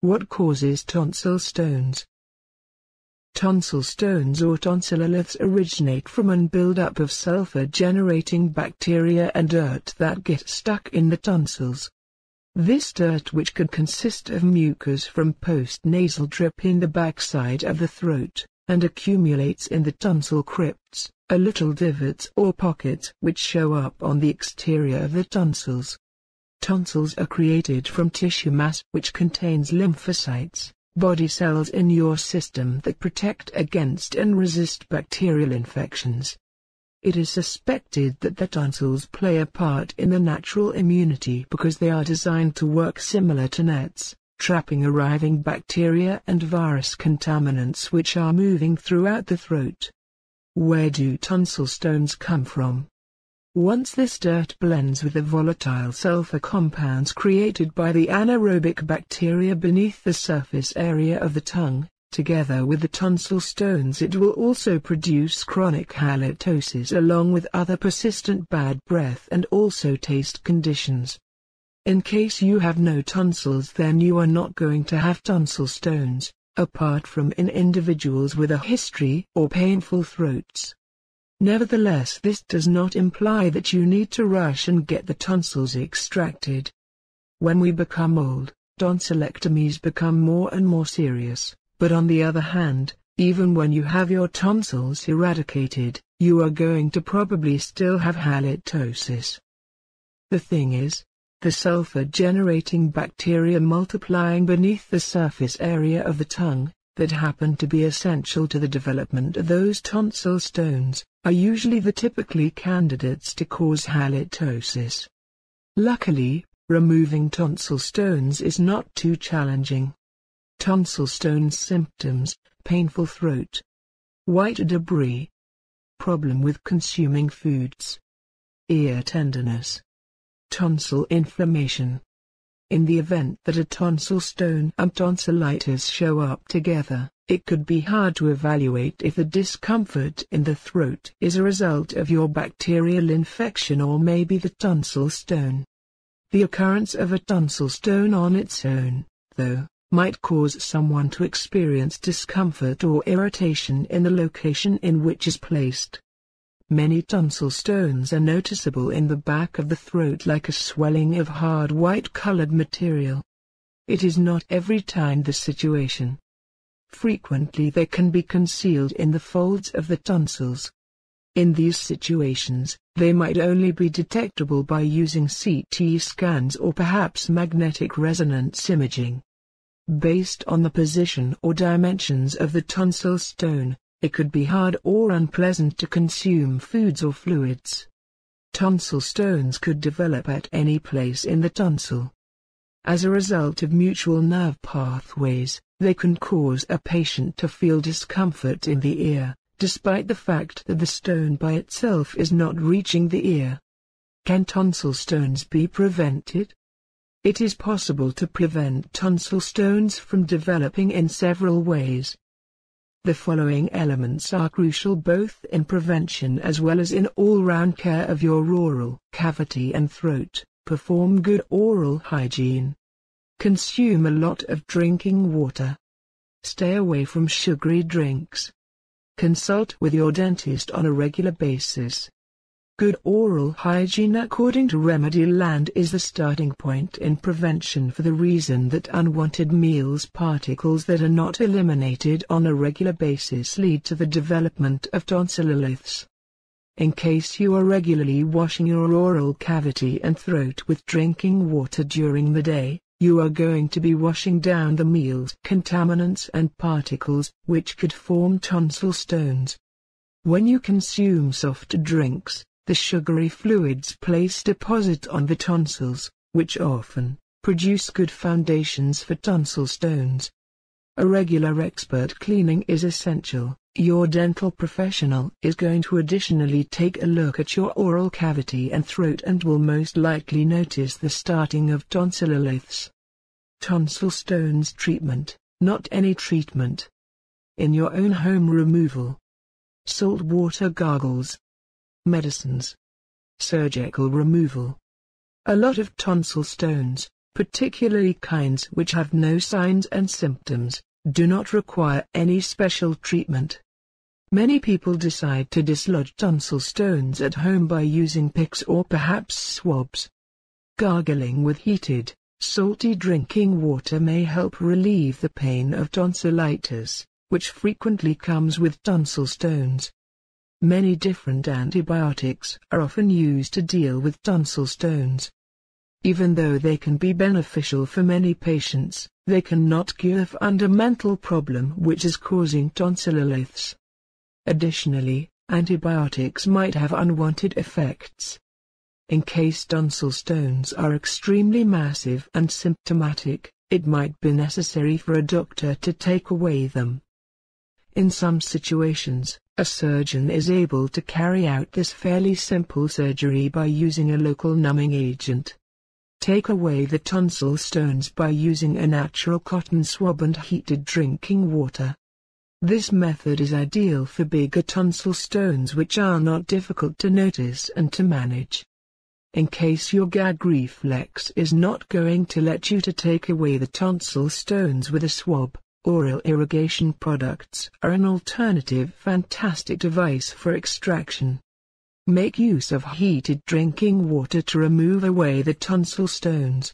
What causes tonsil stones? Tonsil stones or tonsilloliths originate from an buildup of sulfur-generating bacteria and dirt that get stuck in the tonsils. This dirt, which could consist of mucus from post-nasal drip in the backside of the throat, and accumulates in the tonsil crypts, are little divots or pockets which show up on the exterior of the tonsils. Tonsils are created from tissue mass which contains lymphocytes, body cells in your system that protect against and resist bacterial infections. It is suspected that the tonsils play a part in the natural immunity because they are designed to work similar to nets, trapping arriving bacteria and virus contaminants which are moving throughout the throat. Where do tonsil stones come from? Once this dirt blends with the volatile sulfur compounds created by the anaerobic bacteria beneath the surface area of the tongue, together with the tonsil stones, it will also produce chronic halitosis along with other persistent bad breath and also taste conditions. In case you have no tonsils, then you are not going to have tonsil stones, apart from in individuals with a history or painful throats. Nevertheless, this does not imply that you need to rush and get the tonsils extracted. When we become old, tonsillectomies become more and more serious, but on the other hand, even when you have your tonsils eradicated, you are going to probably still have halitosis. The thing is, the sulfur-generating bacteria multiplying beneath the surface area of the tongue, that happen to be essential to the development of those tonsil stones, are usually the typically candidates to cause halitosis. Luckily, removing tonsil stones is not too challenging. Tonsil stones symptoms: painful throat, white debris, problem with consuming foods, ear tenderness, tonsil inflammation. In the event that a tonsil stone and tonsillitis show up together, it could be hard to evaluate if the discomfort in the throat is a result of your bacterial infection or maybe the tonsil stone. The occurrence of a tonsil stone on its own, though, might cause someone to experience discomfort or irritation in the location in which is placed. Many tonsil stones are noticeable in the back of the throat like a swelling of hard white-colored material. It is not every time the situation. Frequently they can be concealed in the folds of the tonsils. In these situations, they might only be detectable by using CT scans or perhaps magnetic resonance imaging. Based on the position or dimensions of the tonsil stone, it could be hard or unpleasant to consume foods or fluids. Tonsil stones could develop at any place in the tonsil. As a result of mutual nerve pathways, they can cause a patient to feel discomfort in the ear, despite the fact that the stone by itself is not reaching the ear. Can tonsil stones be prevented? It is possible to prevent tonsil stones from developing in several ways. The following elements are crucial both in prevention as well as in all-round care of your oral cavity and throat. Perform good oral hygiene. Consume a lot of drinking water. Stay away from sugary drinks. Consult with your dentist on a regular basis. Good oral hygiene according to Remedyland is the starting point in prevention for the reason that unwanted meals particles that are not eliminated on a regular basis lead to the development of tonsilloliths. In case you are regularly washing your oral cavity and throat with drinking water during the day, you are going to be washing down the meal's contaminants and particles, which could form tonsil stones. When you consume soft drinks, the sugary fluids place deposit on the tonsils, which often produce good foundations for tonsil stones. A regular expert cleaning is essential. Your dental professional is going to additionally take a look at your oral cavity and throat and will most likely notice the starting of tonsilloliths. Tonsil stones treatment, not any treatment. In your own home removal. Salt water gargles. Medicines. Surgical removal. A lot of tonsil stones, particularly kinds which have no signs and symptoms, do not require any special treatment. Many people decide to dislodge tonsil stones at home by using picks or perhaps swabs. Gargling with heated, salty drinking water may help relieve the pain of tonsillitis, which frequently comes with tonsil stones. Many different antibiotics are often used to deal with tonsil stones. Even though they can be beneficial for many patients, they cannot cure the fundamental problem which is causing tonsillitis. Additionally, antibiotics might have unwanted effects. In case tonsil stones are extremely massive and symptomatic, it might be necessary for a doctor to take away them. In some situations, a surgeon is able to carry out this fairly simple surgery by using a local numbing agent. Take away the tonsil stones by using a natural cotton swab and heated drinking water. This method is ideal for bigger tonsil stones which are not difficult to notice and to manage. In case your gag reflex is not going to let you to take away the tonsil stones with a swab, oral irrigation products are an alternative fantastic device for extraction. Make use of heated drinking water to remove away the tonsil stones.